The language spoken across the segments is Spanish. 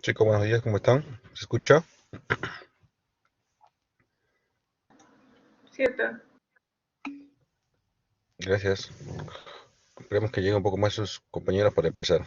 Chicos, buenos días, ¿cómo están? ¿Se escucha? Cierto. Gracias. Esperemos que lleguen un poco más sus compañeros para empezar.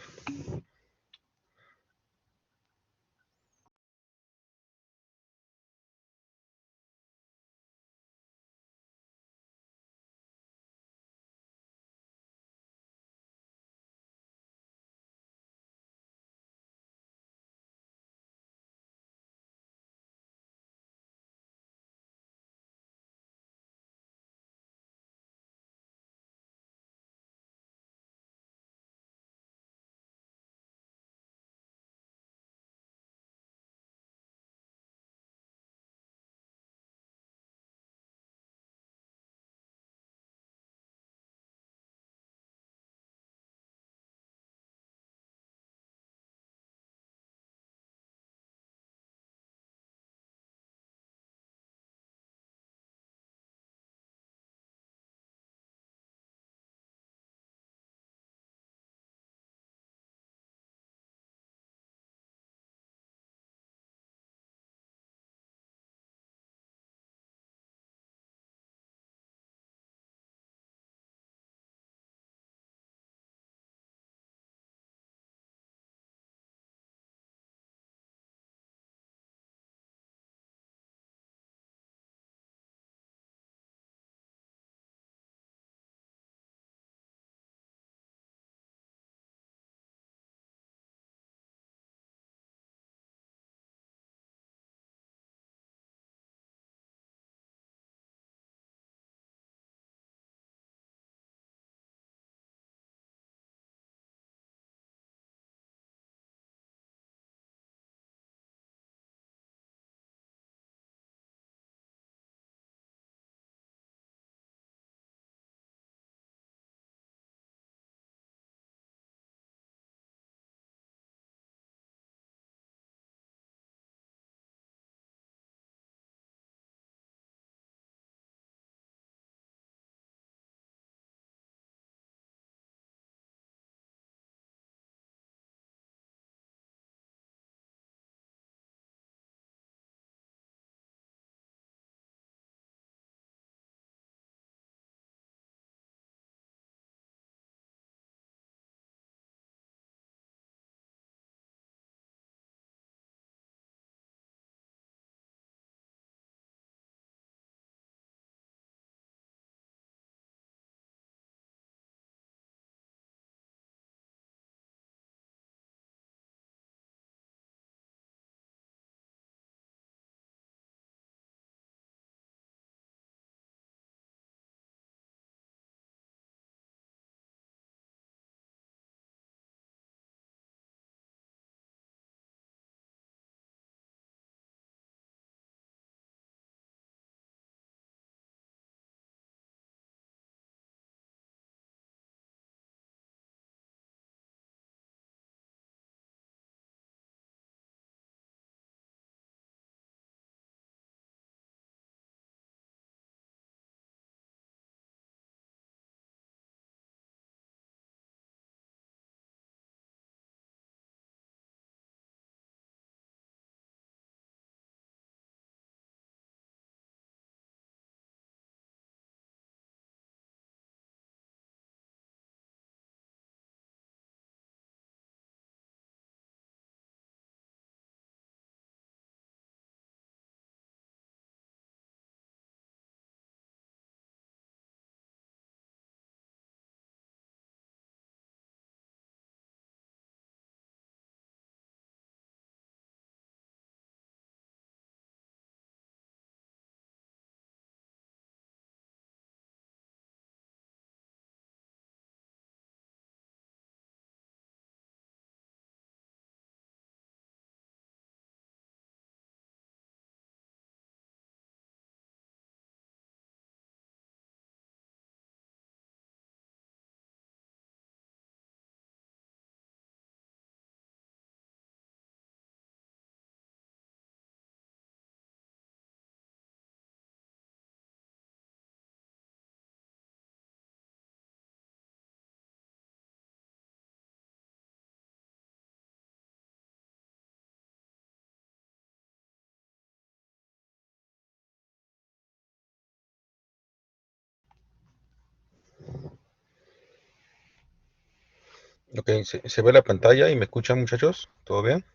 Ok, ¿se ve la pantalla y me escuchan, muchachos? ¿Todo bien?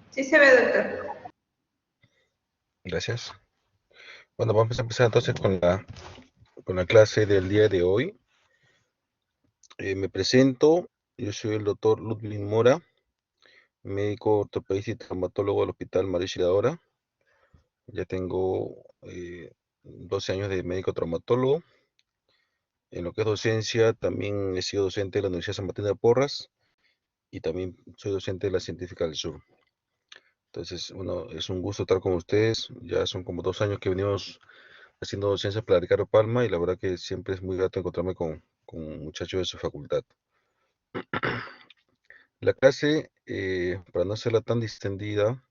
Sí se ve, doctor. Gracias. Bueno, vamos a empezar entonces con la clase del día de hoy. Me presento, yo soy el doctor Ludwig Mora, médico ortopedista y traumatólogo del Hospital María Auxiliadora. Ya tengo 12 años de médico traumatólogo. En lo que es docencia, también he sido docente de la Universidad San Martín de Porras y también soy docente de la Científica del Sur. Entonces, bueno, es un gusto estar con ustedes. Ya son como 2 años que venimos haciendo docencia para Ricardo Palma y la verdad que siempre es muy grato encontrarme con muchachos de su facultad. La clase, para no hacerla tan distendida,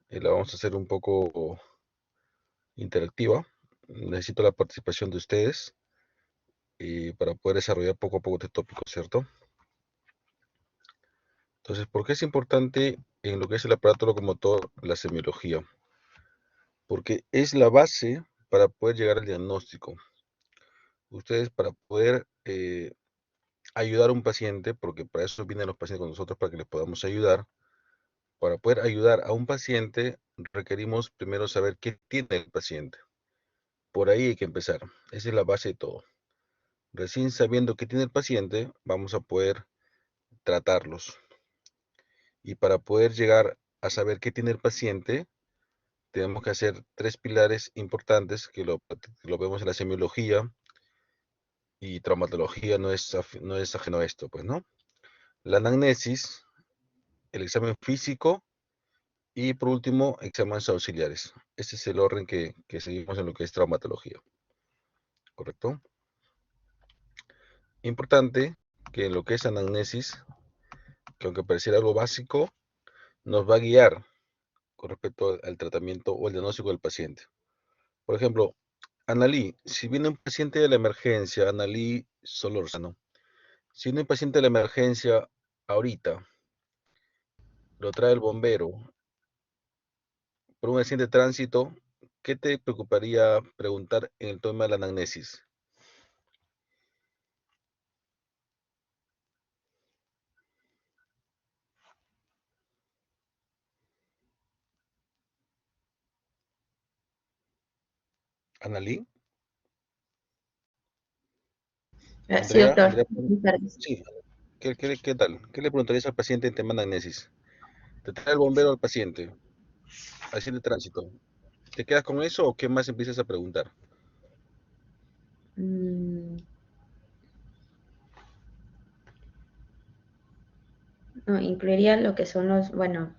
la vamos a hacer un poco interactiva. Necesito la participación de ustedes para poder desarrollar poco a poco este tópico, ¿cierto? Entonces, ¿por qué es importante en lo que es el aparato locomotor la semiología? Porque es la base para poder llegar al diagnóstico. Ustedes para poder ayudar a un paciente, porque para eso vienen los pacientes con nosotros, para que les podamos ayudar. Para poder ayudar a un paciente, requerimos primero saber qué tiene el paciente. Por ahí hay que empezar. Esa es la base de todo. Recién sabiendo qué tiene el paciente, vamos a poder tratarlos. Y para poder llegar a saber qué tiene el paciente, tenemos que hacer tres pilares importantes que lo vemos en la semiología y traumatología no es ajeno a esto, pues, ¿no? La anamnesis, el examen físico y por último, exámenes auxiliares. Ese es el orden que seguimos en lo que es traumatología, ¿correcto? Importante que en lo que es anamnesis, que aunque pareciera algo básico, nos va a guiar con respecto al tratamiento o el diagnóstico del paciente. Por ejemplo, Analí, si viene un paciente de la emergencia, Analí Solorzano, si viene un paciente de la emergencia ahorita, lo trae el bombero por un accidente de tránsito, ¿qué te preocuparía preguntar en el tema de la anamnesis? Analí, Sí, Andrea, doctor. Andrea, Buenas tardes. sí, ¿qué tal? ¿Qué le preguntarías al paciente en tema de anamnesis? Te trae el bombero al paciente, accidente de tránsito. ¿Te quedas con eso o qué más empiezas a preguntar? Mm, no, incluiría lo que son los, bueno,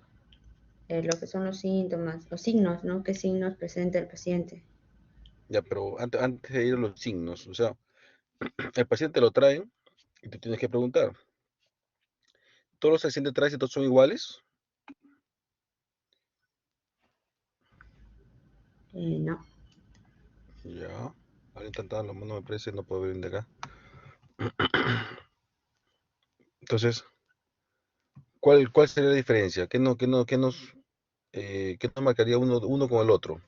lo que son los síntomas, los signos, ¿no? ¿Qué signos presenta el paciente? Ya, pero antes de ir a los signos, o sea, el paciente lo trae y tú tienes que preguntar, ¿todos los accidentes de tránsito son iguales? No. Ya, alguien está la mano me parece, no puedo ver de acá. Entonces, ¿cuál sería la diferencia? ¿Qué nos marcaría uno con el otro?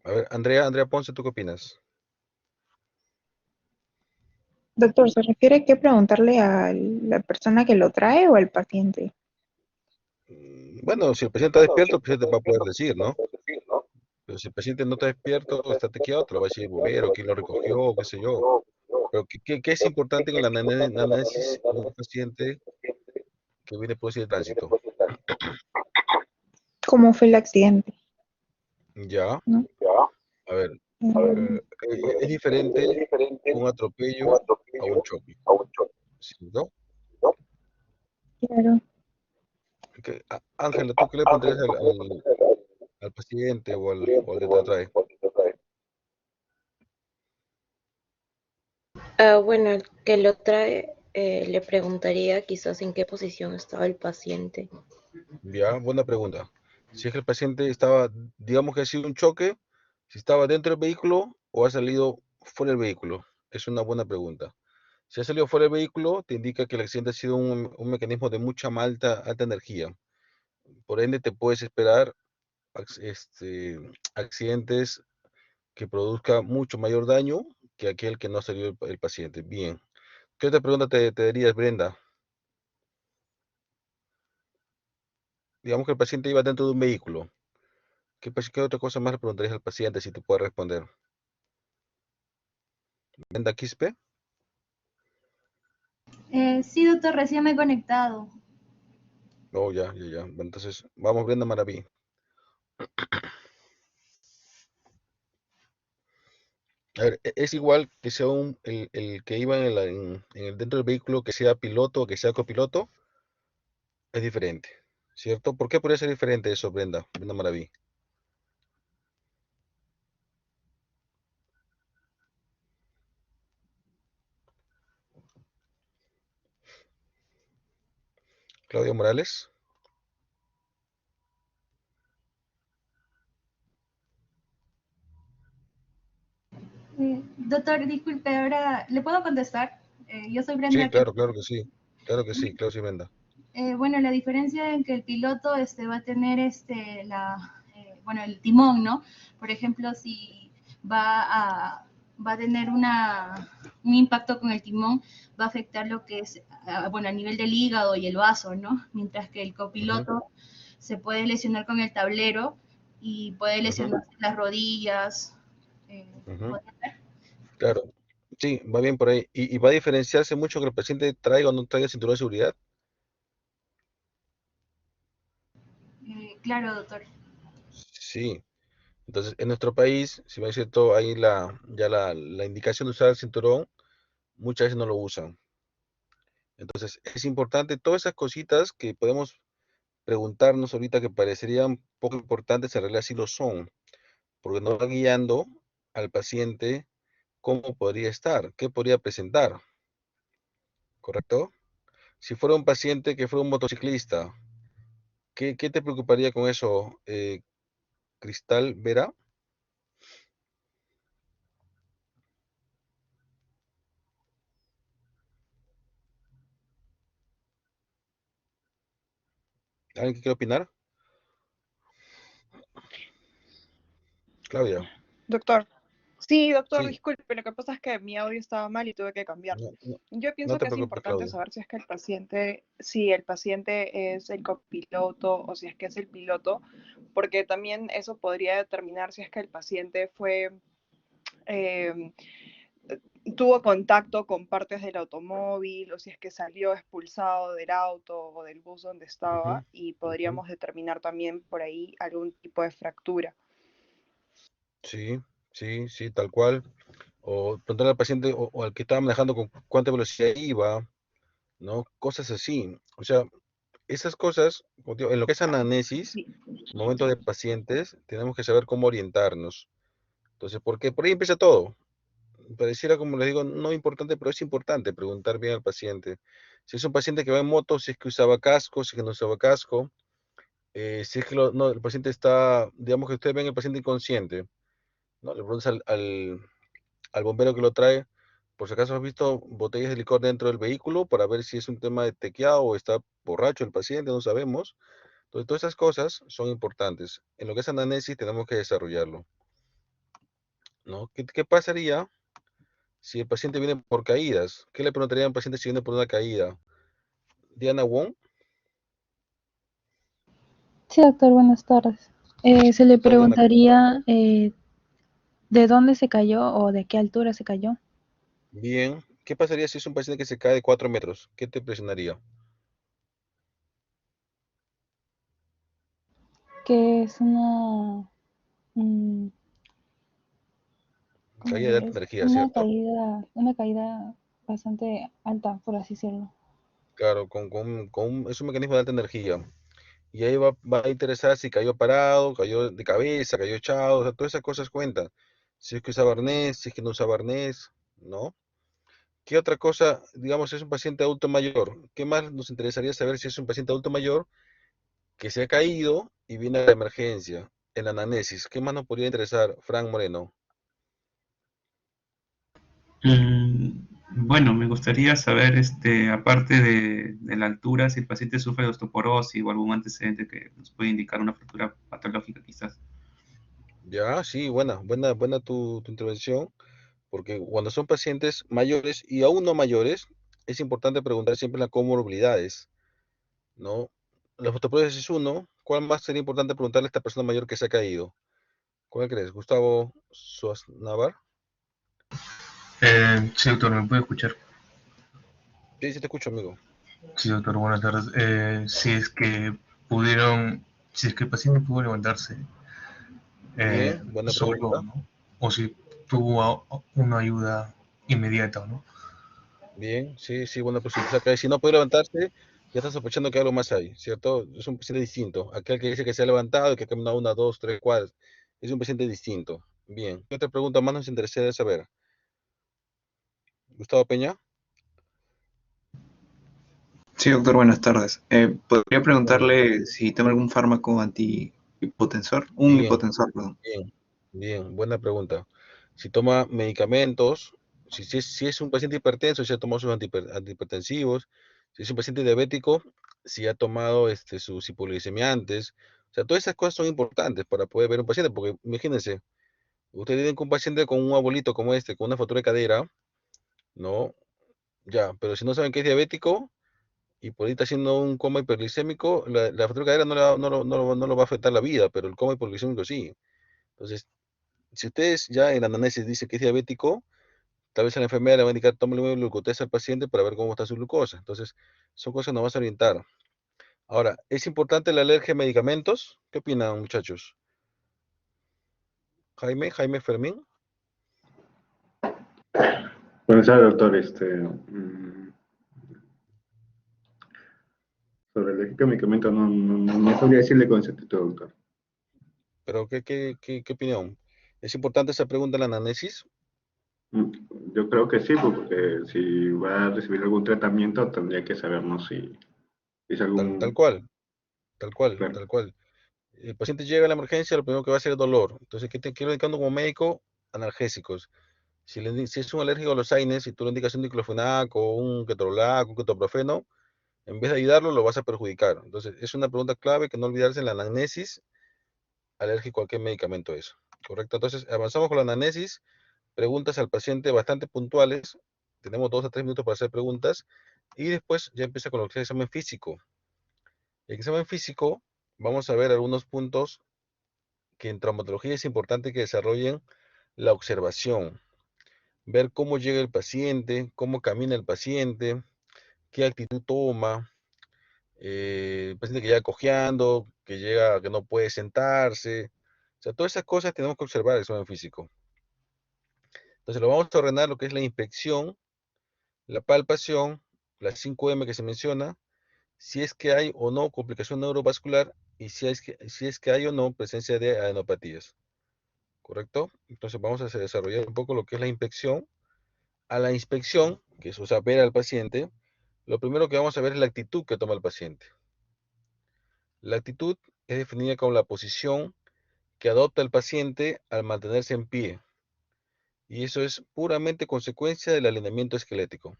A ver, Andrea Ponce, ¿tú qué opinas? Doctor, ¿se refiere que preguntarle a la persona que lo trae o al paciente? Bueno, si el paciente está despierto, el paciente va a poder decir, ¿no? Pero si el paciente no está despierto, está tequeado, te lo va a decir el bombero, quién lo recogió, qué sé yo. Pero ¿qué es importante en el análisis de un paciente que viene por accidente de tránsito? ¿Cómo fue el accidente? Ya, ¿No? a ver, Mm, es diferente un atropello a un choque, ¿cierto? claro. Ángela, ¿tú qué le preguntarías al paciente o al que te trae? Bueno, el que lo trae le preguntaría quizás en qué posición estaba el paciente. Ya, buena pregunta. Si es que el paciente estaba, digamos que ha sido un choque, si estaba dentro del vehículo o ha salido fuera del vehículo, es una buena pregunta. Si ha salido fuera del vehículo, te indica que el accidente ha sido un mecanismo de mucha alta energía. Por ende, te puedes esperar accidentes que produzca mucho mayor daño que aquel que no salió el paciente. Bien. ¿Qué otra pregunta te darías, Brenda? Digamos que el paciente iba dentro de un vehículo. ¿Qué otra cosa más le preguntarías al paciente si te puede responder? Brenda Quispe. Sí, doctor, recién me he conectado. Oh, ya. Entonces, vamos, Brenda Maraví. A ver, es igual que sea el que iba dentro del vehículo, que sea piloto o que sea copiloto, es diferente, ¿cierto? ¿Por qué podría ser diferente eso, Brenda Maraví? Claudia Morales. Doctor, disculpe, ahora, ¿le puedo contestar? Yo soy Sí, Brenda. claro que sí. Claro que sí, Brenda. Bueno, la diferencia en que el piloto va a tener bueno, el timón, ¿no? Por ejemplo, si va a, va a tener un impacto con el timón, va a afectar lo que es, bueno, a nivel del hígado y el vaso, ¿no? Mientras que el Ujú, copiloto se puede lesionar con el tablero y puede ujú, lesionar las rodillas. ujú. ¿Puede ser? Claro, sí, va bien por ahí. ¿Y va a diferenciarse mucho que el paciente traiga o no traiga cinturón de seguridad? Claro, doctor. Sí. Entonces, en nuestro país, si bien es cierto, hay la indicación de usar el cinturón, muchas veces no lo usan. Entonces, es importante todas esas cositas que podemos preguntarnos ahorita que parecerían poco importantes, en realidad sí lo son, porque nos va guiando al paciente cómo podría estar, qué podría presentar, ¿correcto? Si fuera un paciente que fuera un motociclista, ¿qué te preocuparía con eso, Cristal Vera? ¿Alguien que quiere opinar? Claudia, Doctor. Sí, doctor, sí, disculpe, lo que pasa es que mi audio estaba mal y tuve que cambiarlo. no, no, Yo no pienso te que es preocupes, importante Claudia. saber si es que si el paciente es el copiloto o si es que es el piloto, porque también eso podría determinar si es que el paciente eh, tuvo contacto con partes del automóvil o si es que salió expulsado del auto o del bus donde Ujú, estaba y ujú. podríamos determinar también por ahí algún tipo de fractura. Sí, sí, tal cual. O preguntarle al paciente o al que estaba manejando con cuánta velocidad iba, ¿no? Cosas así. O sea, esas cosas, como te digo, en lo que es anamnesis, Sí, momento de pacientes, tenemos que saber cómo orientarnos. Entonces, porque por ahí empieza todo. Pareciera, como les digo, no importante, pero es importante preguntar bien al paciente. Si es un paciente que va en moto, si es que usaba casco, si es que no usaba casco, si es que no, el paciente está, digamos que ustedes ven el paciente inconsciente, ¿no? Le preguntas al bombero que lo trae, por si acaso has visto botellas de licor dentro del vehículo para ver si es un tema de tequeado o está borracho el paciente, no sabemos. Entonces, todas esas cosas son importantes. En lo que es anamnesis tenemos que desarrollarlo, ¿no? ¿Qué pasaría si el paciente viene por caídas? ¿Qué le preguntaría a un paciente si viene por una caída? Diana Wong, Sí, doctor, buenas tardes. Se le ¿qué tal, Diana? ¿Cómo está? preguntaría de dónde se cayó o de qué altura se cayó, Bien. ¿Qué pasaría si es un paciente que se cae de 4 metros? ¿Qué te presionaría? que es mm, ¿cómo Caída de diré? alta Es energía, ¿cierto? una caída bastante alta, por así decirlo. Claro, es un mecanismo de alta energía. Y ahí va a interesar si cayó parado, cayó de cabeza, cayó echado, o sea, todas esas cosas cuentan. Si es que usaba arnés, si es que no usaba arnés, ¿no? ¿Qué otra cosa, digamos, es un paciente adulto mayor? ¿Qué más nos interesaría saber si es un paciente adulto mayor que se ha caído y viene a la emergencia en la anamnesis? ¿Qué más nos podría interesar, Frank Moreno? Mm, bueno, me gustaría saber, aparte de la altura, si el paciente sufre de osteoporosis o algún antecedente que nos puede indicar una fractura patológica quizás. Ya, sí, buena tu intervención, porque cuando son pacientes mayores y aún no mayores, es importante preguntar siempre las comorbilidades, ¿no? La osteoporosis es uno. ¿Cuál más sería importante preguntarle a esta persona mayor que se ha caído? ¿Cuál crees? Gustavo Suaznavar. Sí, doctor, ¿me puede escuchar? Sí, sí te escucho, amigo. Sí, doctor, buenas tardes. Si es que el paciente pudo levantarse Bien, buena solo, pregunta. ¿no? O si tuvo una ayuda inmediata, ¿no? Bien, sí, sí, buena pregunta. O sea, que si no puede levantarse, ya está sospechando que algo más hay, ¿cierto? Es un paciente distinto. Aquel que dice que se ha levantado y que ha caminado 1, 2, 3 cuadras, es un paciente distinto. Bien. ¿Qué otra pregunta más nos interesaría saber? Gustavo Peña. Sí, doctor, buenas tardes. ¿Podría Buenas. preguntarle si toma algún fármaco antihipotensor? Un Bien, hipotensor, perdón. bien, bien, buena pregunta. Si toma medicamentos, si es un paciente hipertenso, si ha tomado sus antihipertensivos, si es un paciente diabético, si ha tomado sus hipoglicemiantes, o sea, todas esas cosas son importantes para poder ver un paciente, porque imagínense, ustedes tienen un paciente con un abuelito como este, con una fractura de cadera, ¿no? Ya, pero si no saben que es diabético y por ahí está haciendo un coma hiperglicémico, la fractura de cadera no lo va a afectar la vida, pero el coma hiperglicémico sí. Entonces, si ustedes ya en la anamnesis dice que es diabético, tal vez a la enfermera le va a indicar, tómale un glucotest al paciente para ver cómo está su glucosa. Entonces, son cosas que nos vas a orientar. Ahora, ¿es importante la alergia a medicamentos? ¿Qué opinan, muchachos? Jaime Fermín. Buenas tardes, doctor. Sobre el medicamento no sabría decirle con exactitud, doctor. Pero, ¿qué opinión? ¿Es importante esa pregunta en la anamnesis? Mm, Yo creo que sí, porque si va a recibir algún tratamiento, tendría que sabernos si es Tal algún... cual, tal cual, Claro. tal cual. El paciente llega a la emergencia, lo primero que va a hacer es dolor. Entonces, ¿qué te quiero indicando como médico? Analgésicos. Si es un alérgico a los AINES, si tú le indicas un diclofenaco, un ketorolaco, un ketoprofeno, en vez de ayudarlo, lo vas a perjudicar. Entonces, es una pregunta clave que no olvidarse en la anamnesis, alérgico a qué medicamento es. ¿Correcto? Entonces, avanzamos con la anamnesis, preguntas al paciente bastante puntuales. Tenemos 2 a 3 minutos para hacer preguntas. Y después ya empieza con lo que es el examen físico. El examen físico, vamos a ver algunos puntos que en traumatología es importante que desarrollen la observación. Ver cómo llega el paciente, cómo camina el paciente, qué actitud toma, el paciente que llega cojeando, que llega, que no puede sentarse. O sea, todas esas cosas tenemos que observar el examen físico. Entonces, lo vamos a ordenar lo que es la inspección, la palpación, las 5M que se menciona, si es que hay o no complicación neurovascular y si es que hay o no presencia de adenopatías. ¿Correcto? Entonces, vamos a desarrollar un poco lo que es la inspección. A la inspección, que es, o sea, ver al paciente, lo primero que vamos a ver es la actitud que toma el paciente. La actitud es definida como la posición que adopta el paciente al mantenerse en pie, y eso es puramente consecuencia del alineamiento esquelético.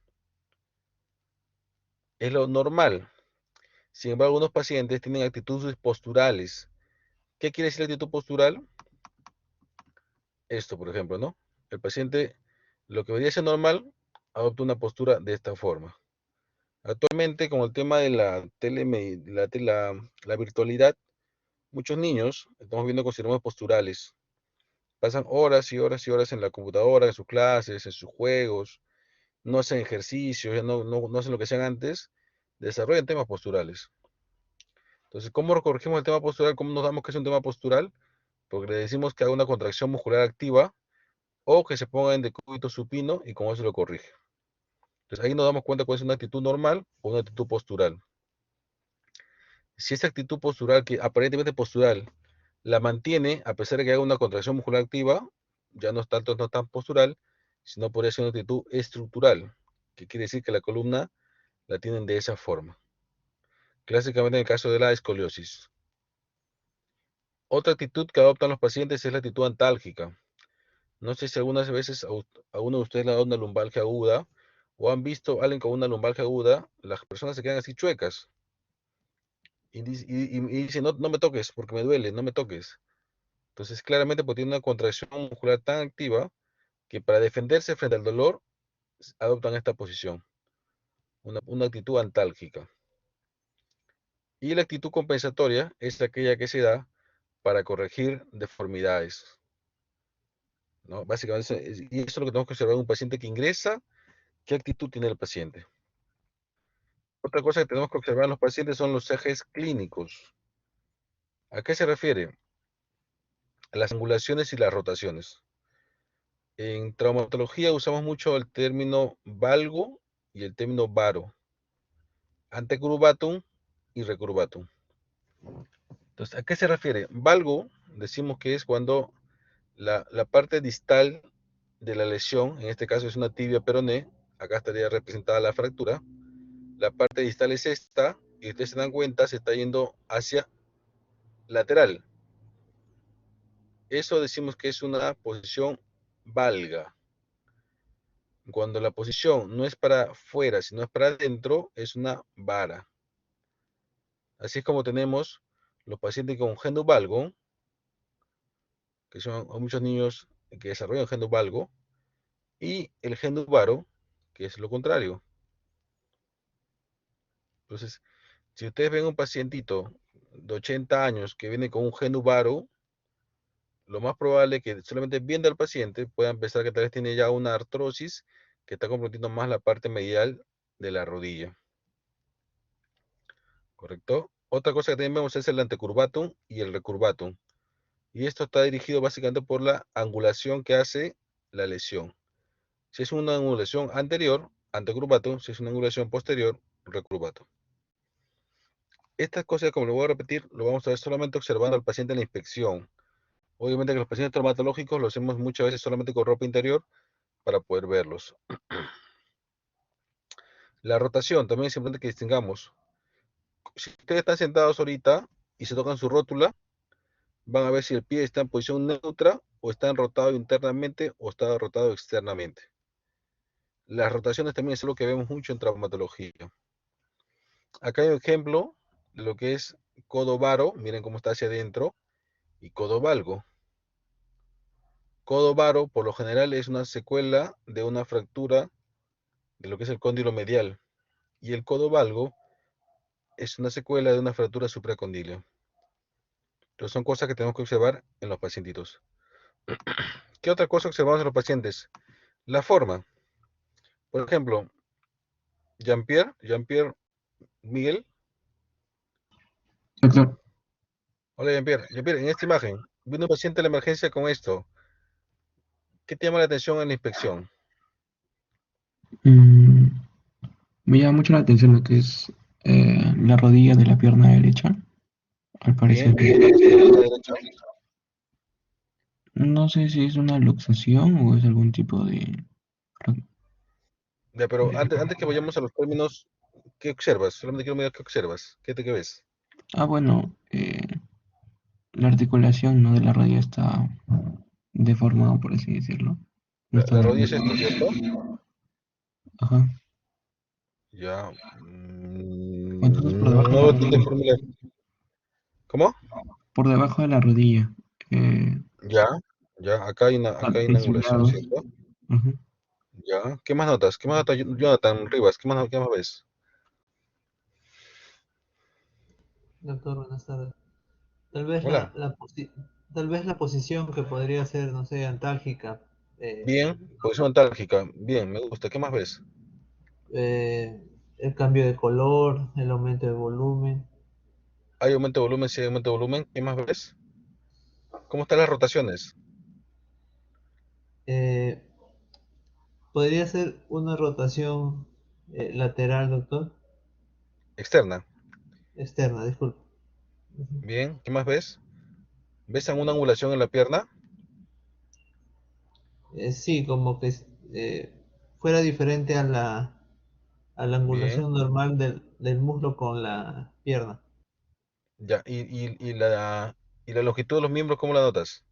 Es lo normal. Sin embargo, algunos pacientes tienen actitudes posturales. ¿Qué quiere decir actitud postural? Esto, por ejemplo, ¿no? El paciente, lo que debería ser normal, adopta una postura de esta forma. Actualmente, con el tema de la virtualidad, muchos niños, estamos viendo con síndromes posturales. Pasan horas y horas y horas en la computadora, en sus clases, en sus juegos, no hacen ejercicios, ya no hacen lo que hacían antes, desarrollan temas posturales. Entonces, ¿cómo corregimos el tema postural? ¿Cómo nos damos que es un tema postural? Porque le decimos que haga una contracción muscular activa o que se ponga en decúbito supino y con eso lo corrige. Entonces, ahí nos damos cuenta cuál es una actitud normal o una actitud postural. Si esa actitud postural, que aparentemente postural, la mantiene a pesar de que haga una contracción muscular activa, ya no es tanto, no tan postural, sino podría ser una actitud estructural, que quiere decir que la columna la tienen de esa forma. Clásicamente en el caso de la escoliosis. Otra actitud que adoptan los pacientes es la actitud antálgica. No sé si algunas veces a uno de ustedes le ha dado una lumbalgia aguda o han visto a alguien con una lumbalgia aguda, las personas se quedan así chuecas y dicen, no me toques porque me duele, no me toques. Entonces, claramente porque tiene una contracción muscular tan activa que para defenderse frente al dolor adoptan esta posición, una actitud antálgica. Y la actitud compensatoria es aquella que se da para corregir deformidades, ¿no? Básicamente, y eso es lo que tenemos que observar en un paciente que ingresa, qué actitud tiene el paciente. Otra cosa que tenemos que observar en los pacientes son los ejes clínicos. ¿A qué se refiere? A las angulaciones y las rotaciones. En traumatología usamos mucho el término valgo y el término varo, antecurvatum y recurvatum. Entonces, ¿a qué se refiere? Valgo, decimos que es cuando la parte distal de la lesión, en este caso es una tibia peroné, acá estaría representada la fractura, la parte distal es esta, y ustedes se dan cuenta, se está yendo hacia lateral. Eso decimos que es una posición valga. Cuando la posición no es para afuera, sino es para adentro, es una vara. Así es como tenemos los pacientes con genu valgo, que son muchos niños que desarrollan genu valgo, y el genu varo, que es lo contrario. Entonces, si ustedes ven un pacientito de 80 años que viene con un genu varo, lo más probable es que solamente viendo al paciente puedan pensar que tal vez tiene ya una artrosis que está comprometiendo más la parte medial de la rodilla. ¿Correcto? Otra cosa que también vemos es el antecurvatum y el recurvatum. Y esto está dirigido básicamente por la angulación que hace la lesión. Si es una angulación anterior, antecurvatum; si es una angulación posterior, recurvatum. Estas cosas, como lo voy a repetir, lo vamos a ver solamente observando al paciente en la inspección. Obviamente que los pacientes traumatológicos los hacemos muchas veces solamente con ropa interior para poder verlos. La rotación también es importante que distingamos. Si ustedes están sentados ahorita y se tocan su rótula, van a ver si el pie está en posición neutra o está rotado internamente o está rotado externamente. Las rotaciones también es algo que vemos mucho en traumatología. Acá hay un ejemplo de lo que es codo varo, miren cómo está hacia adentro, y codo valgo. Codo varo, por lo general, es una secuela de una fractura de lo que es el cóndilo medial, y el codo valgo es una secuela de una fractura supracondilio. Entonces son cosas que tenemos que observar en los pacientitos. ¿Qué otra cosa observamos en los pacientes? La forma. Por ejemplo, Jean-Pierre, Miguel. Doctor, Hola, Jean-Pierre. Jean-Pierre, en esta imagen, vino un paciente a la emergencia con esto. ¿Qué te llama la atención en la inspección? mm, me llama mucho la atención lo que es la rodilla de la pierna derecha. Al parecer, Bien, ¿qué está haciendo la pierna derecha? no sé si es una luxación o es algún tipo de... Ya, pero antes que vayamos a los términos, ¿qué observas? Solamente quiero mirar qué observas. ¿Qué ves? Ah, bueno, la articulación, ¿no?, de la rodilla está deformada, por así decirlo. No está La del rodilla es todo. esto, ¿cierto? Ajá. Ya. Entonces por debajo de la No tiene rodilla. fórmula. ¿Cómo? Por debajo de la rodilla. Ya, ya, acá hay una angulación, Flexionados. ¿cierto? Ajá. Ya. ¿Qué más notas? ¿Qué más notas, Jonathan Rivas? Qué más ves? Doctor, buenas tardes. Tal vez Hola. tal vez la posición que podría ser, no sé, antálgica. Bien, posición antálgica. Bien, me gusta. ¿Qué más ves? eh, el cambio de color, el aumento de volumen. Hay aumento de volumen, sí hay aumento de volumen. ¿Qué más ves? ¿Cómo están las rotaciones? Eh, podría ser una rotación lateral, doctor. Externa. Externa, disculpe. Ujú. Bien, ¿qué más ves? ¿Ves alguna angulación en la pierna? Sí, como que eh, fuera diferente a la Bien, angulación normal del muslo con la pierna. ya. ¿Y la longitud de los miembros, cómo la notas?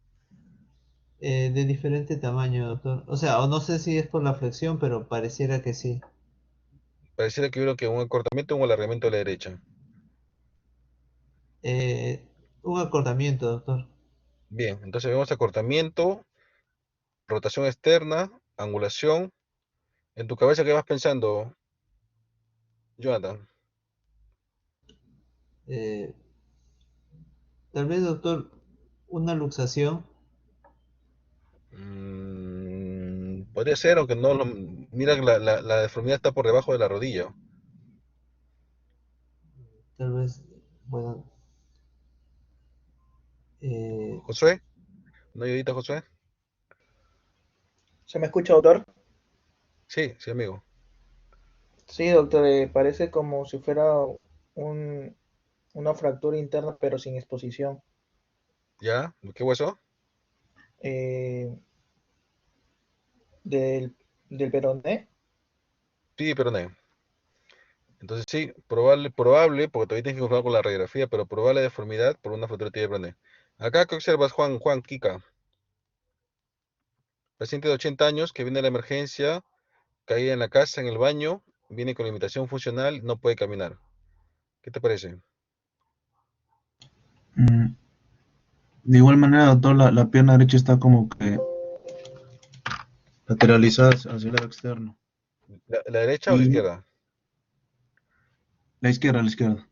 De diferente tamaño, doctor. O sea, o no sé si es por la flexión, pero pareciera que sí. Pareciera que hubiera que un acortamiento o un alargamiento a la derecha. Un acortamiento, doctor. Bien, entonces vemos acortamiento, rotación externa, angulación. En tu cabeza, ¿qué vas pensando, Jonathan? Eh, Tal vez, doctor, una luxación. Podría ser, aunque no lo... Mira que la deformidad está por debajo de la rodilla. Tal vez, bueno, ¿Josué? ¿No ayudita, Josué? ¿Se me escucha, doctor? Sí, sí, amigo. Sí, doctor, parece como si fuera un- una fractura interna, pero sin exposición. ¿Ya? ¿Qué hueso? Eh, del peroné. Sí, pero no. Entonces sí, probable, porque todavía tienes que confirmar con la radiografía, pero probable deformidad por una fractura de tibia peroné. Acá, ¿qué observas, Juan Kika? Paciente de 80 años que viene a la emergencia, caída en la casa, en el baño, viene con limitación funcional, no puede caminar. ¿Qué te parece? Mm, De igual manera, doctor, la pierna derecha está como que lateralizada hacia el lado externo. ¿La derecha o la Y izquierda? la izquierda.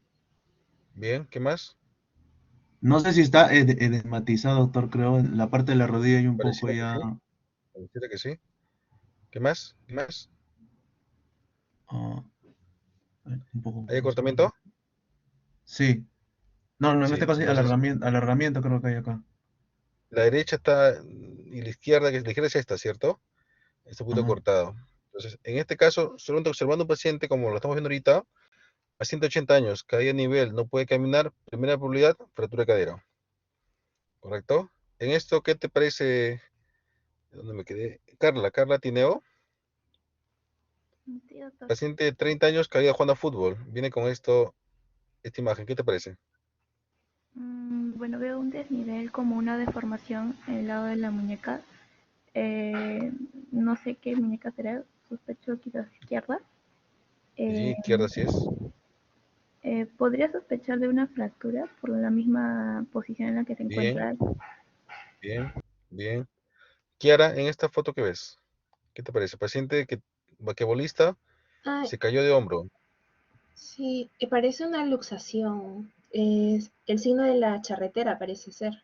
Bien, ¿qué más? No sé si está edematizado, doctor, creo. En la parte de la rodilla hay un poco Pareciera que ya. sí, pareciera que sí. ¿Qué más? ¿Qué más? ah, un poco ¿Hay más. acortamiento? Sí. No, no, en Sí, este caso sí, entonces alargamiento creo que hay acá. la derecha está y la izquierda, que la izquierda es esta, ¿cierto? Está un poquito Ajá. cortado. Entonces, en este caso, solamente observando un paciente como lo estamos viendo ahorita, a 180 años, caída a nivel, no puede caminar, primera probabilidad, fractura de cadera. ¿Correcto? En esto, ¿qué te parece? ¿Dónde me quedé? Carla Tineo, Sí, doctor. paciente de 30 años, caída jugando a fútbol. Viene con esta imagen, ¿qué te parece? Bueno, veo un desnivel como una deformación en el lado de la muñeca. No sé qué muñeca será, sospecho quizás izquierda. Sí, Eh, izquierda sí es. Podría sospechar de una fractura por la misma posición en la que se Bien, encuentra. bien, bien. Kiara, en esta foto que ves, ¿qué te parece? Paciente que, basquetbolista, Ah, se cayó de hombro. sí, parece una luxación. Es el signo de la charretera, parece ser.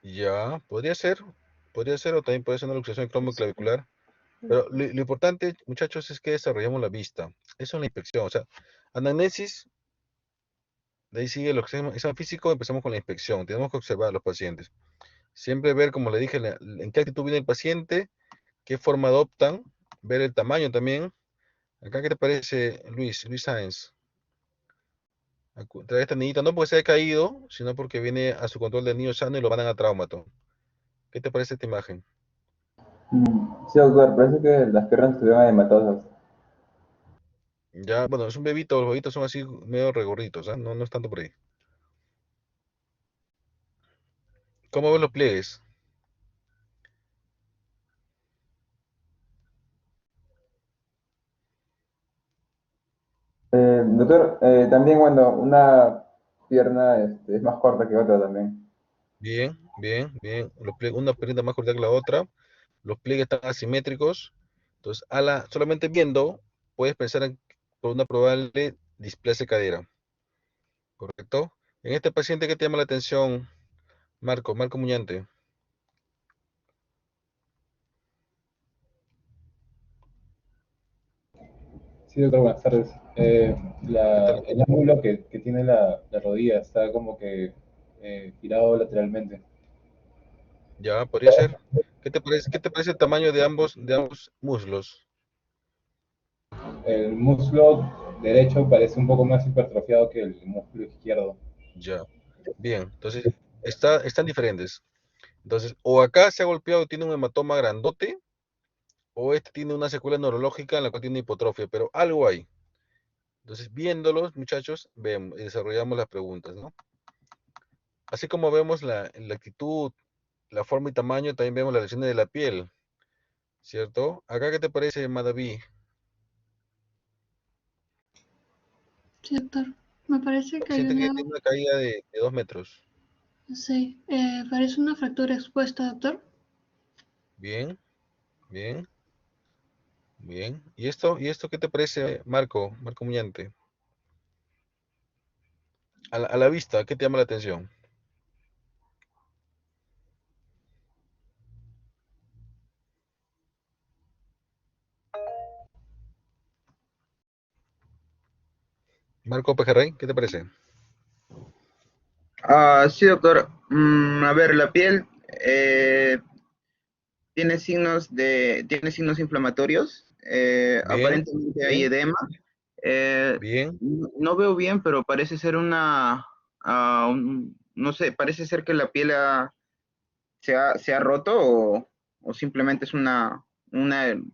Ya, podría ser, o también puede ser una luxación Sí. clavicular. Pero lo importante, muchachos, es que desarrollamos la vista. Eso es la inspección. O sea, anamnesis, de ahí sigue el examen físico, empezamos con la inspección. Tenemos que observar a los pacientes. Siempre ver, como le dije, en qué actitud viene el paciente, qué forma adoptan, ver el tamaño también. Acá, ¿qué te parece, Luis Sáenz? Trae esta niñita, no porque se haya caído, sino porque viene a su control de niño sano y lo mandan a traumato. ¿Qué te parece esta imagen? Sí, doctor, parece que las piernas estuvieron hematosas. Ya, bueno, es un bebito, los bebitos son así medio regorditos, ¿ah? No, no es tanto por ahí. ¿Cómo ves los pliegues? Doctor, también, bueno, una pierna es más corta que otra también. Bien, bien, bien. Una pierna más corta que la otra. Los pliegues están asimétricos. Entonces, solamente viendo, puedes pensar por una probable displasia de cadera. ¿Correcto? En este paciente, ¿qué te llama la atención, Marco Muñante? Sí, doctor, buenas tardes. ¿Qué tal? El ángulo que tiene la rodilla está como que girado lateralmente. Ya, podría ser. Qué te parece el tamaño de ambos muslos? El muslo derecho parece un poco más hipertrofiado que el músculo izquierdo. Ya. Bien, entonces, están diferentes. Entonces, o acá se ha golpeado y tiene un hematoma grandote, o este tiene una secuela neurológica en la cual tiene hipotrofia, pero algo hay. Entonces, viéndolos, muchachos, vemos y desarrollamos las preguntas, ¿no? Así como vemos la actitud, la forma y tamaño, también vemos las lesiones de la piel, ¿cierto? Acá, ¿qué te parece, Madaví? Sí, doctor. Me parece que hay Paciente que una... tiene una caída de 2 metros. Sí, parece una fractura expuesta, doctor. Bien, bien, bien. ¿Y esto qué te parece, Marco? Marco Muñante. A la vista, ¿qué te llama la atención? Marco Pejerrey, ¿qué te parece? Sí, doctor. A ver, la piel tiene signos inflamatorios. Bien, Aparentemente hay bien, edema. bien. No veo bien, pero parece ser no sé, parece ser que la piel se ha roto o simplemente es una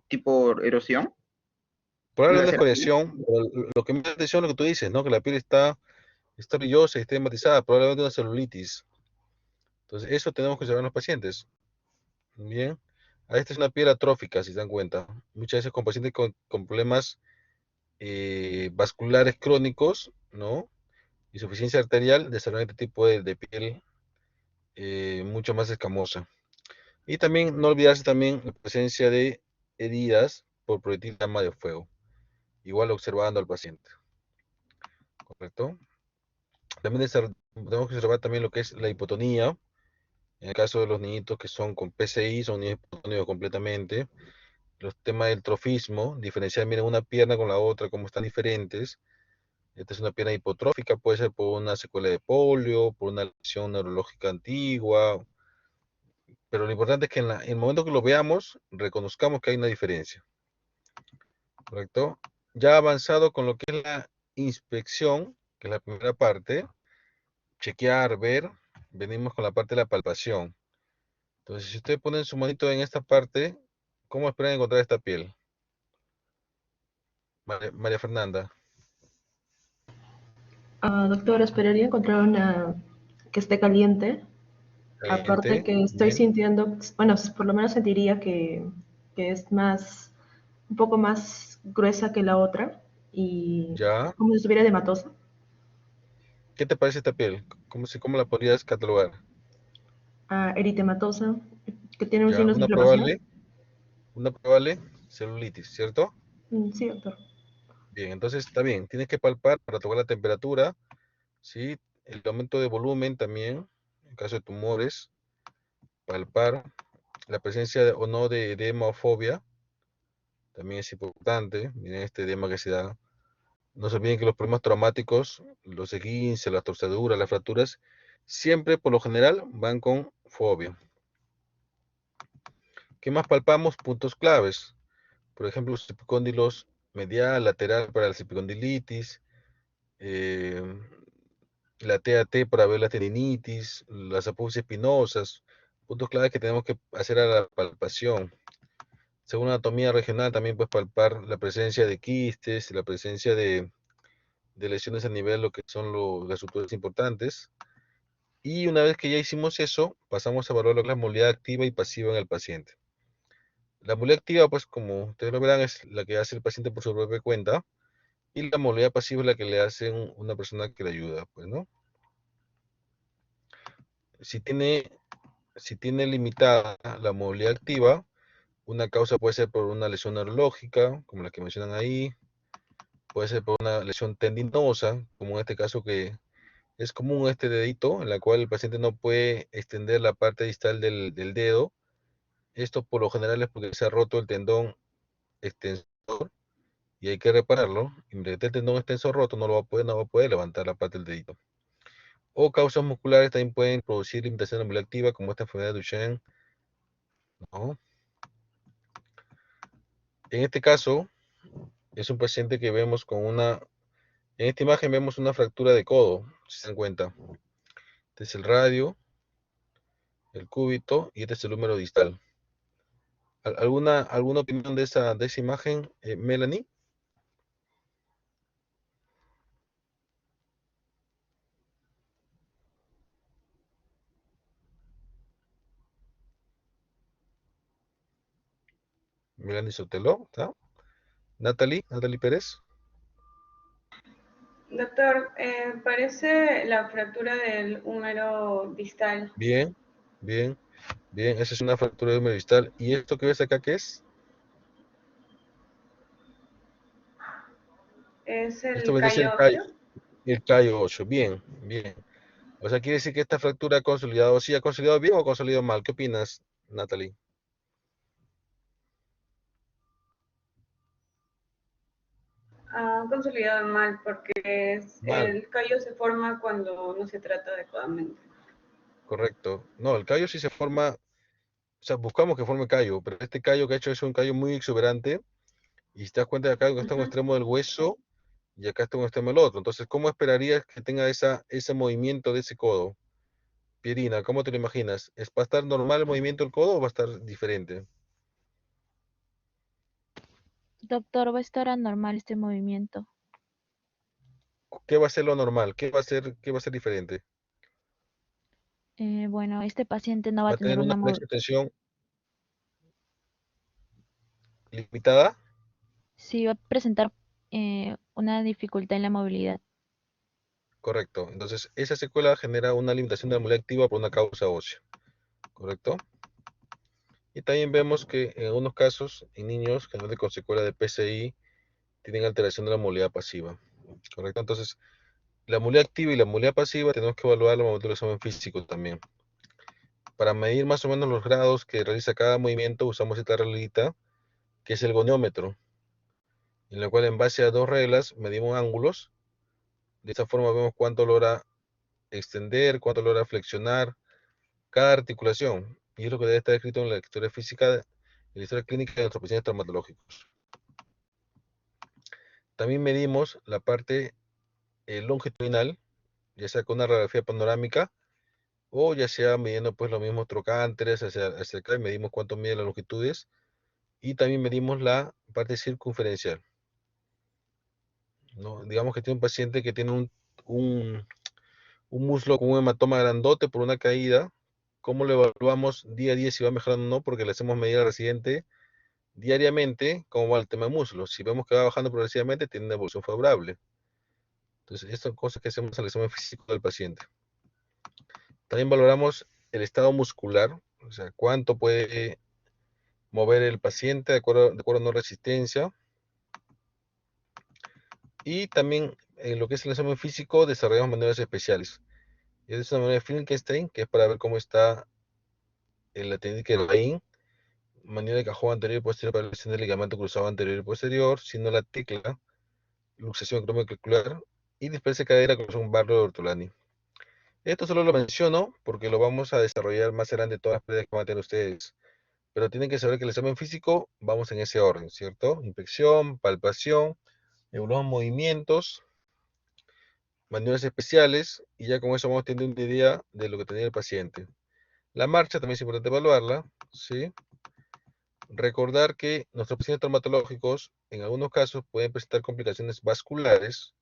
tipo erosión. Probable ¿Puede una ser así? escoriación, o lo que me da atención es lo que tú dices, ¿no? Que la piel está brillosa y está hematizada, probablemente una celulitis. Entonces, eso tenemos que saber en los pacientes. Bien. Esta es una piel atrófica, si se dan cuenta. Muchas veces con pacientes con problemas vasculares crónicos, ¿no? Insuficiencia arterial, desarrollan este tipo de piel mucho más escamosa. Y también no olvidarse también la presencia de heridas por proyectil de arma de fuego, igual observando al paciente, ¿correcto? También tenemos que observar también lo que es la hipotonía, en el caso de los niñitos que son con PCI, son niños hipotónicos completamente. Los temas del trofismo, diferenciar, miren, una pierna con la otra, cómo están diferentes. Esta es una pierna hipotrófica, puede ser por una secuela de polio, por una lesión neurológica antigua, pero lo importante es que en el momento que lo veamos, reconozcamos que hay una diferencia, ¿correcto? Ya avanzado con lo que es la inspección, que es la primera parte, chequear, ver, venimos con la parte de la palpación. Entonces, si ustedes ponen su manito en esta parte, ¿cómo esperan encontrar esta piel? María Fernanda. Doctor, esperaría encontrar una que esté caliente. Aparte Caliente, que estoy bien, sintiendo, bueno, por lo menos sentiría que es un poco más gruesa que la otra y ya. como si estuviera hematosa. ¿Qué te parece esta piel? ¿Cómo la podrías catalogar? Eritematosa, que tiene un Ya, signo de inflamación. una probable celulitis, ¿cierto? Sí, doctor. Bien, entonces está bien, tienes que palpar para tocar la temperatura, ¿sí? El aumento de volumen también, en caso de tumores, palpar la presencia o no de edema o fobia, también es importante. Miren este edema que se da. No se olviden que los problemas traumáticos, los esguinces, las torceduras, las fracturas, siempre por lo general van con fobia. ¿Qué más palpamos? Puntos claves. Por ejemplo, los epicóndilos medial, lateral para la epicondilitis, eh, la TAT para ver la tendinitis, las apofisias espinosas, puntos claves que tenemos que hacer a la palpación. Según anatomía regional también puedes palpar la presencia de quistes, la presencia de lesiones a nivel lo que son las estructuras importantes. Y una vez que ya hicimos eso, pasamos a evaluar lo que es la movilidad activa y pasiva en el paciente. La movilidad activa, pues como ustedes lo verán, es la que hace el paciente por su propia cuenta, y la movilidad pasiva es la que le hace una persona que le ayuda, pues, ¿no? Si tiene, si tiene limitada la movilidad activa, una causa puede ser por una lesión neurológica, como la que mencionan ahí, puede ser por una lesión tendinosa, como en este caso que es común este dedito, en la cual el paciente no puede extender la parte distal del dedo. Esto por lo general es porque se ha roto el tendón extensor y hay que repararlo. Y mientras esté el tendón extensor roto, no va a poder levantar la parte del dedito. O causas musculares también pueden producir limitación de movilidad activa, como esta enfermedad de Duchenne, ¿no? En este caso, es un paciente que vemos en esta imagen vemos una fractura de codo, si se dan cuenta. Este es el radio, el cúbito y este es el húmero distal. ¿Alguna opinión de esa imagen, Melanie? Melanie Sotelo, ¿está? Natalie Pérez. Doctor, parece la fractura del húmero distal. Bien, bien, bien. Esa es una fractura de húmero distal. ¿Y esto que ves acá qué es? ¿Es Esto el vendría a ser callo óseo? el callo óseo. Bien, bien. O sea, quiere decir que esta fractura ha consolidado, ¿sí ha consolidado bien o ha consolidado mal? ¿Qué opinas, Natalie? Ha consolidado mal porque Mal, el callo se forma cuando no se trata adecuadamente. correcto. No, el callo sí se forma, o sea, buscamos que forme callo, pero este callo que ha hecho es un callo muy exuberante y si te das cuenta de acá está un Ujú. extremo del hueso y acá está un extremo del otro. Entonces, ¿cómo esperarías que tenga ese movimiento de ese codo? Pierina, ¿cómo te lo imaginas? ¿Va a estar normal el movimiento del codo o va a estar diferente? Doctor, va a estar anormal este movimiento. ¿Qué va a ser lo normal? ¿Qué va a ser diferente? Bueno, este paciente no va a ¿Va a tener tener una flexión limitada? sí va a presentar una dificultad en la movilidad. Correcto. Entonces, esa secuela genera una limitación de la movilidad activa por una causa ósea. ¿Correcto? Y también vemos que en algunos casos, en niños generalmente con secuela de PCI, tienen alteración de la movilidad pasiva. ¿Correcto? Entonces, la movilidad activa y la movilidad pasiva tenemos que evaluar al momento del examen físico también. Para medir más o menos los grados que realiza cada movimiento, usamos esta reglita, que es el goniómetro, en la cual en base a dos reglas medimos ángulos. De esta forma vemos cuánto logra extender, cuánto logra flexionar cada articulación. Y es lo que debe estar escrito en la historia física, en la historia clínica de nuestros pacientes traumatológicos. También medimos la parte longitudinal, ya sea con una radiografía panorámica o ya sea midiendo pues los mismos trocánteres hacia acá y medimos cuánto mide las longitudes y también medimos la parte circunferencial, ¿no? Digamos que tiene un paciente que tiene un, un muslo con un hematoma grandote por una caída. ¿Cómo lo evaluamos día a día si va mejorando o no? Porque le hacemos medir al residente diariamente cómo va el tema de muslo. Si vemos que va bajando progresivamente, tiene una evolución favorable. Entonces, estas son cosas que hacemos al examen físico del paciente. También valoramos el estado muscular, o sea, cuánto puede mover el paciente de acuerdo a una resistencia. Y también en lo que es el examen físico desarrollamos maniobras especiales. Esta es una maniobra de Finkelstein, que es para ver cómo está la técnica de Lain, maniobra de cajón anterior y posterior para la lesión del ligamento cruzado anterior y posterior, siendo la tecla, luxación acromiocalcular y dispersa de cadera con un barro de Ortolani. Esto solo lo menciono porque lo vamos a desarrollar más adelante todas las pruebas que van a tener ustedes. Pero tienen que saber que el examen físico vamos en ese orden, ¿cierto? Inspección, palpación, evaluamos movimientos, maniobras especiales, y ya con eso vamos teniendo una idea de lo que tenía el paciente. La marcha también es importante evaluarla, ¿sí? Recordar que nuestros pacientes traumatológicos en algunos casos pueden presentar complicaciones vasculares,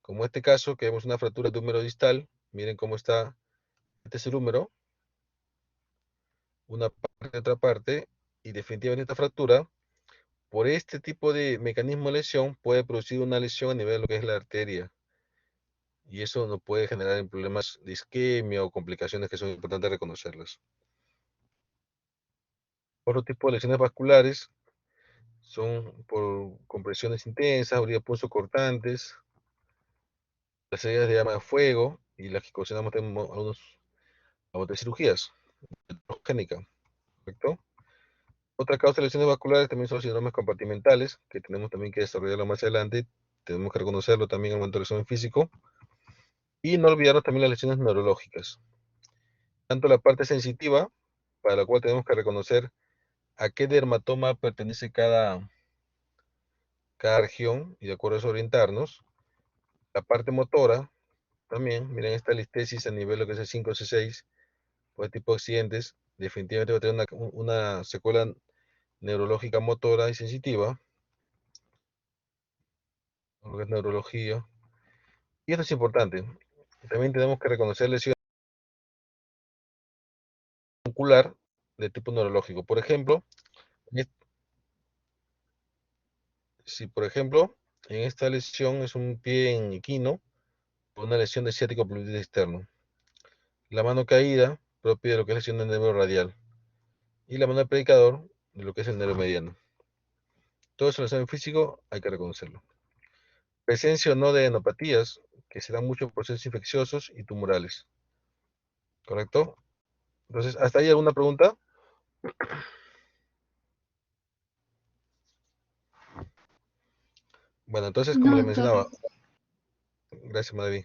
como este caso que vemos una fractura de húmero distal. Miren cómo está, este es el húmero, una parte, otra parte, y definitivamente esta fractura, por este tipo de mecanismo de lesión, puede producir una lesión a nivel de lo que es la arteria. Y eso nos puede generar en problemas de isquemia o complicaciones que son importantes reconocerlas. Otro tipo de lesiones vasculares son por compresiones intensas, pulso cortantes, las heridas de llama de fuego y las que ocasionamos algunas cirugías, génica, ¿correcto? Otra causa de lesiones vasculares también son los síndromes compartimentales, que tenemos también que desarrollarlo más adelante. Tenemos que reconocerlo también en el momento del examen físico. Y no olvidarnos también las lesiones neurológicas. Tanto la parte sensitiva, para la cual tenemos que reconocer a qué dermatoma pertenece cada región, y de acuerdo a eso orientarnos. La parte motora, también, miren esta listesis a nivel de lo que es el 5 C6, por este tipo de accidentes, definitivamente va a tener una secuela neurológica motora y sensitiva, lo que es neurología. Y esto es importante. También tenemos que reconocer lesiones ocular de tipo neurológico. Por ejemplo, si por ejemplo En esta lesión es un pie en equino, una lesión de ciático pleural externo. La mano caída, propia de lo que es lesión del nervio radial. Y la mano del predicador, de lo que es el nervio mediano. Todo eso en el examen físico hay que reconocerlo. Presencia o no de adenopatías, que se dan muchos procesos infecciosos y tumorales. ¿Correcto? Entonces, ¿hasta ahí alguna pregunta? Bueno, entonces, como No, le doctor. mencionaba, gracias, Madaví.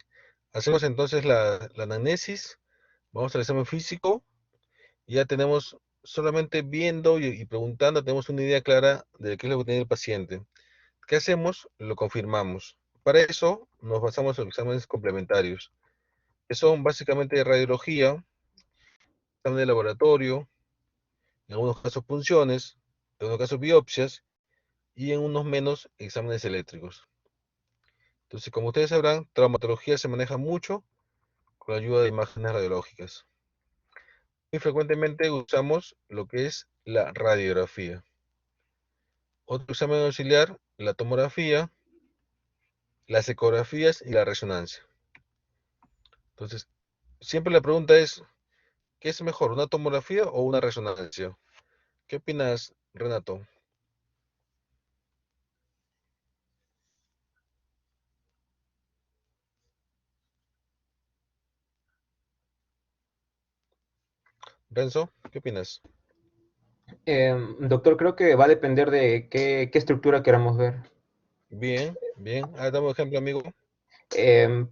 Hacemos entonces la anamnesis, vamos al examen físico, y ya tenemos, solamente viendo y preguntando, tenemos una idea clara de qué es lo que tiene el paciente. ¿Qué hacemos? Lo confirmamos. Para eso nos basamos en los exámenes complementarios, que son básicamente radiología, examen de laboratorio, en algunos casos punciones, en algunos casos biopsias, y en unos menos exámenes eléctricos. Entonces, como ustedes sabrán, traumatología se maneja mucho con la ayuda de imágenes radiológicas. Muy frecuentemente usamos lo que es la radiografía. Otro examen auxiliar, la tomografía, las ecografías y la resonancia. Entonces, siempre la pregunta es, ¿qué es mejor, una tomografía o una resonancia? ¿Qué opinas, Renato? Renzo, ¿qué opinas? Doctor, creo que va a depender de qué estructura queramos ver. Bien, bien. Dame un ejemplo, amigo.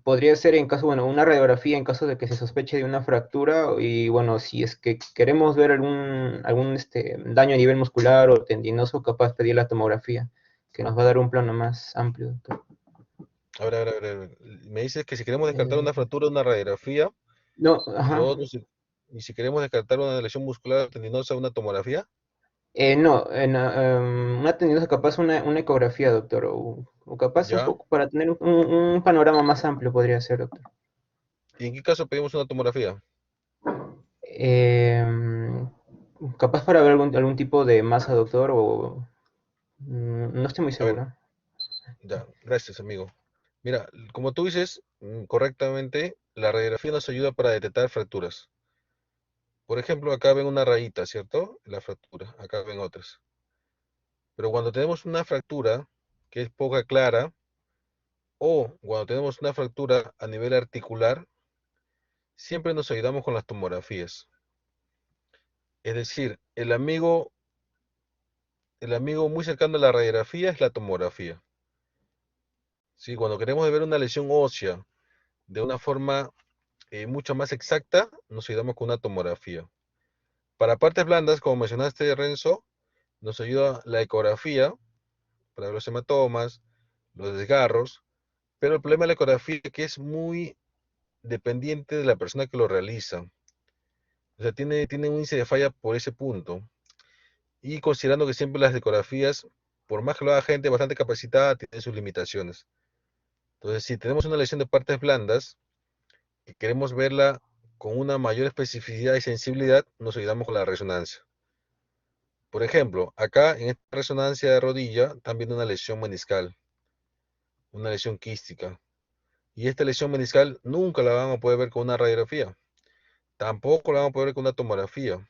Podría ser en caso, bueno, una radiografía en caso de que se sospeche de una fractura y bueno, si es que queremos ver algún daño a nivel muscular o tendinoso, capaz pedir la tomografía, que nos va a dar un plano más amplio, doctor. A ver. Me dices que si queremos descartar una fractura, una radiografía, No, y ajá. lo otro, y si queremos descartar una lesión muscular tendinosa, una tomografía. No, una tendinosa capaz una ecografía, doctor, o capaz un Ya. poco para tener un panorama más amplio podría ser, doctor. ¿Y en qué caso pedimos una tomografía? Capaz para ver algún tipo de masa, doctor, o no estoy muy A ver, seguro. ya, gracias, amigo. Mira, como tú dices correctamente, la radiografía nos ayuda para detectar fracturas. Por ejemplo, acá ven una rayita, ¿cierto? La fractura, acá ven otras. Pero cuando tenemos una fractura que es poca clara, o cuando tenemos una fractura a nivel articular, siempre nos ayudamos con las tomografías. Es decir, el amigo muy cercano a la radiografía es la tomografía. ¿Sí? Cuando queremos ver una lesión ósea de una forma mucho más exacta, nos ayudamos con una tomografía. Para partes blandas, como mencionaste, Renzo, nos ayuda la ecografía para ver los hematomas, los desgarros, pero el problema de la ecografía es que es muy dependiente de la persona que lo realiza. O sea, tiene un índice de falla por ese punto. Y considerando que siempre las ecografías, por más que lo haga gente bastante capacitada, tienen sus limitaciones. Entonces, si tenemos una lesión de partes blandas y queremos verla con una mayor especificidad y sensibilidad, nos ayudamos con la resonancia. Por ejemplo, acá en esta resonancia de rodilla están viendo una lesión meniscal, una lesión quística. Y esta lesión meniscal nunca la van a poder ver con una radiografía. Tampoco la van a poder ver con una tomografía.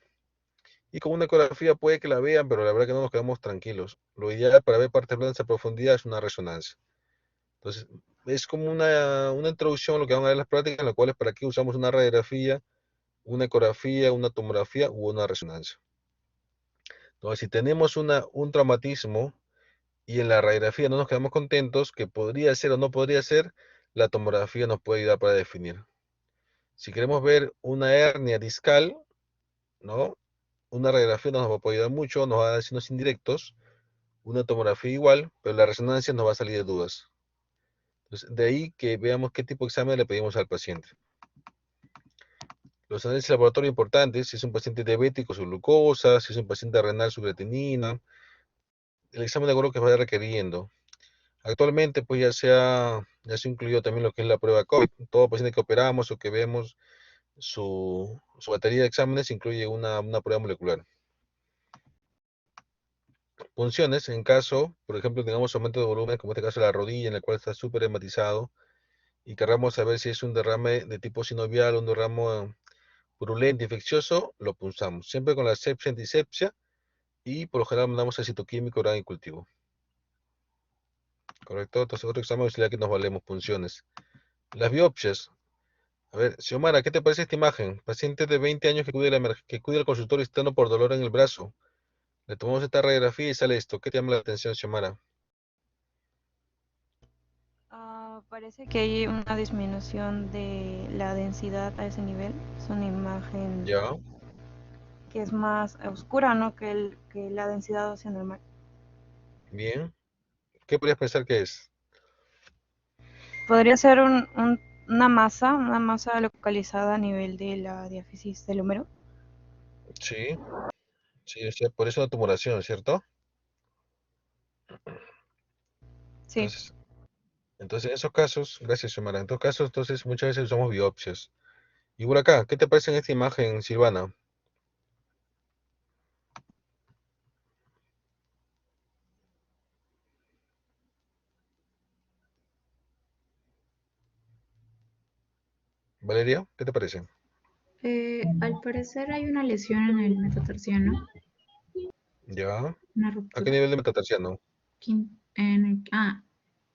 Y con una ecografía puede que la vean, pero la verdad que no nos quedamos tranquilos. Lo ideal para ver partes blandas a profundidad es una resonancia. Entonces, es como una introducción a lo que van a ver las prácticas, en las cuales para qué usamos una radiografía, una ecografía, una tomografía u una resonancia. Entonces, si tenemos un traumatismo y en la radiografía no nos quedamos contentos, que podría ser o no podría ser, la tomografía nos puede ayudar para definir. Si queremos ver una hernia discal, ¿no? Una radiografía nos va a poder ayudar mucho, nos va a dar signos indirectos, una tomografía igual, pero la resonancia nos va a salir de dudas. Entonces, de ahí que veamos qué tipo de examen le pedimos al paciente. Los análisis de laboratorio importantes, si es un paciente diabético, su glucosa, si es un paciente renal, su creatinina, el examen de glucosa que vaya requiriendo. Actualmente, pues ya se incluyó también lo que es la prueba COVID. Todo paciente que operamos o que vemos su batería de exámenes incluye una prueba molecular. punciones en caso, por ejemplo, tengamos aumento de volumen, como en este caso la rodilla, en la cual está súper hematizado, y queramos saber si es un derrame de tipo sinovial o un derrame purulento, infeccioso, lo punzamos. Siempre con la asepsia, antisepsia, y por lo general mandamos el citoquímico oral en cultivo. ¿Correcto? Entonces, otro examen auxiliar que nos valemos, punciones. Las biopsias. A ver, Xiomara, ¿qué te parece esta imagen? Paciente de 20 años que cuida al consultorio externo por dolor en el brazo. Le tomamos esta radiografía y sale esto. ¿Qué te llama la atención, Xiomara? Parece que hay una disminución de la densidad a ese nivel. Es una imagen Ya, que es más oscura, ¿no? Que la densidad ósea normal. bien. ¿Qué podrías pensar que es? Podría ser una masa localizada a nivel de la diáfisis del húmero. Sí, sí, o sea, por eso la tumoración, ¿cierto? Sí. Entonces, en esos casos, gracias, Xiomara. En estos casos, entonces, muchas veces usamos biopsias. Y por acá, ¿qué te parece en esta imagen, Silvana? Valeria, ¿qué te parece? Al parecer hay una lesión en el metatarsiano, Ya. una ¿A qué ruptura. nivel de metatarsiano?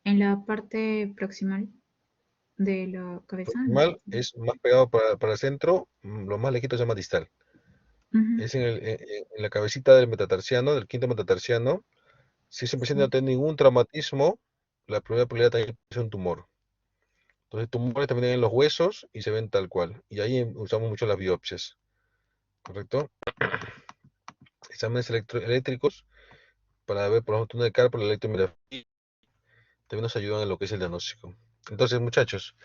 En la parte proximal de la cabeza. Proximal es más pegado para el centro, lo más lejito se llama distal. Ujú. Es en la cabecita del metatarsiano, del quinto metatarsiano. Si ese paciente no tiene ningún traumatismo, la primera probabilidad también es un tumor. Entonces, tumores también en los huesos y se ven tal cual. Y ahí usamos mucho las biopsias. ¿Correcto? Exámenes eléctricos para ver, por ejemplo, túnel de carpo, la electromiografía, también nos ayudan en lo que es el diagnóstico. Entonces, muchachos,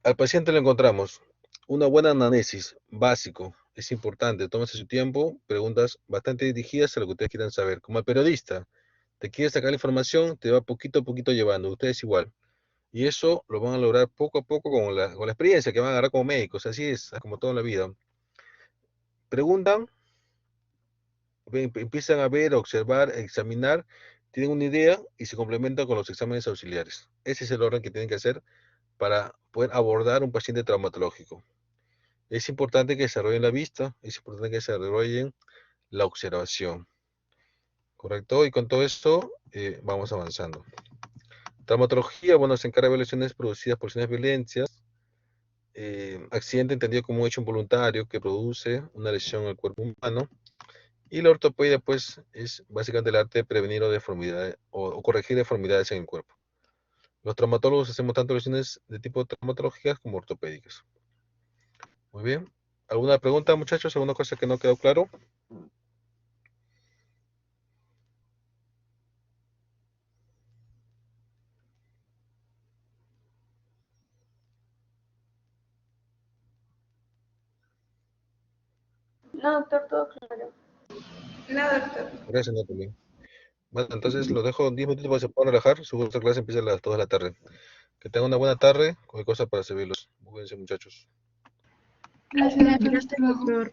al paciente le encontramos una buena anamnesis, básico, es importante, tómese su tiempo, preguntas bastante dirigidas a lo que ustedes quieran saber. Como el periodista, te quiere sacar la información, te va poquito a poquito llevando, ustedes igual. Y eso lo van a lograr poco a poco con la experiencia que van a agarrar como médicos, así es, como toda la vida. Preguntan, empiezan a ver, a observar, a examinar, tienen una idea y se complementan con los exámenes auxiliares. Ese es el orden que tienen que hacer para poder abordar un paciente traumatológico. Es importante que desarrollen la vista, es importante que desarrollen la observación. ¿Correcto? Y con todo esto vamos avanzando. Traumatología, bueno, se encarga de lesiones producidas por lesiones violencias, accidente entendido como un hecho involuntario que produce una lesión al cuerpo humano. Y la ortopedia, pues, es básicamente el arte de prevenir o deformidades o corregir deformidades en el cuerpo. Los traumatólogos hacemos tanto lesiones de tipo traumatológicas como ortopédicas. Muy bien. ¿Alguna pregunta, muchachos? ¿Alguna cosa que no quedó claro? No, doctor, todo claro. No, doctor. Gracias, Natalie. Bueno, entonces los dejo 10 minutos para que se puedan relajar. Su otra clase empieza a las 2 de la tarde. Que tengan una buena tarde. Cualquier cosa para servirlos. Cuídense, muchachos. Gracias, doctor. Hasta luego.